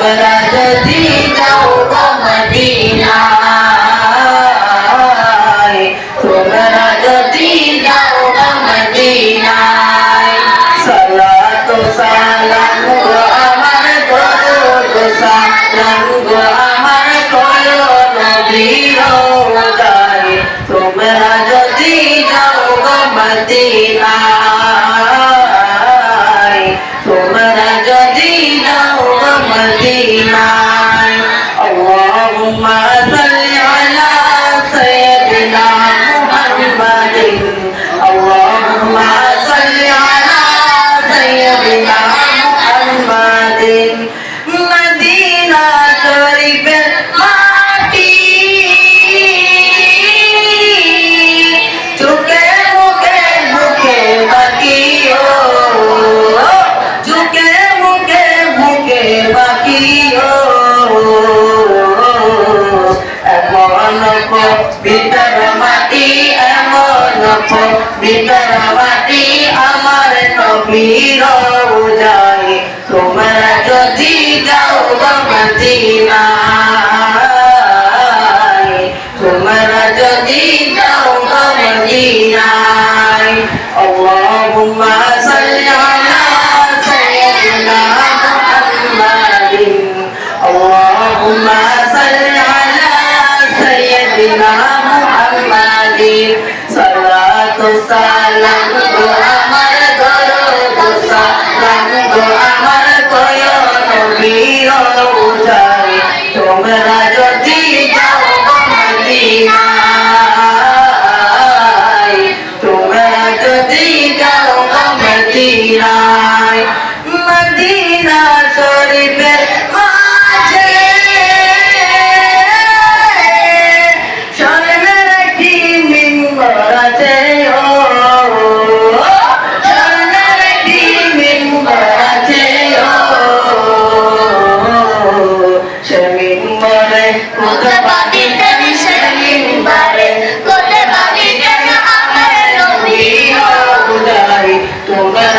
তোমরা যদি যাও গো মদিনায়, তোমরা যদি যাও গো মদিনায়, সালাত সালাম গো আমার দরুদ সালাম গো আমার করো নবীর রওজায়, তোমরা যদি যাও গো মদিনায়, তোমরা যদি যাও গো মদিনায়। আল্লাহুম্মা সাল্লি আলা সাইয়্যিদিনা মুহাম্মাদিন, আল্লাহুম্মা সাল্লি আলা সাইয়্যিদিনা মুহাম্মাদিন। মদিনা শরীফের মাটি চোখে মুখে বুকে বাকিও, চোখে মুখে বুকে বাকিও, এমন ভিতর মাটি, এমন ভিতর মাটি আমার নবীর রওজায়, তোমরা যদি যাও গো মদিনায়, তোমরা যদি যাও গো মদিনায়। আল্লাহুম্মা সাল্লি আলা সাইয়্যিদিনা মুহাম্মাদিন, আল্লাহুম্মা সাল্লি আলা সাইয়্যিদিনা মুহাম্মাদিন। সালাতু সালাম গো আমার দরুদ সালাম গো আমার কয়ো নবীর রওজায়, তোমরা যদি যাও গো মদিনায়, তোমরা যদি যাও গো মদিনায়। মদিনা শরীফের মাঝে স্বর্ণের একটি মিম্বর আছে, ও স্বর্ণের একটি মিম্বর আছে, ও সে মিম্বরে খুতবা দিতেন, সে মিম্বরে খুতবা দিতেন আমার নবী রওজায়, তোমরা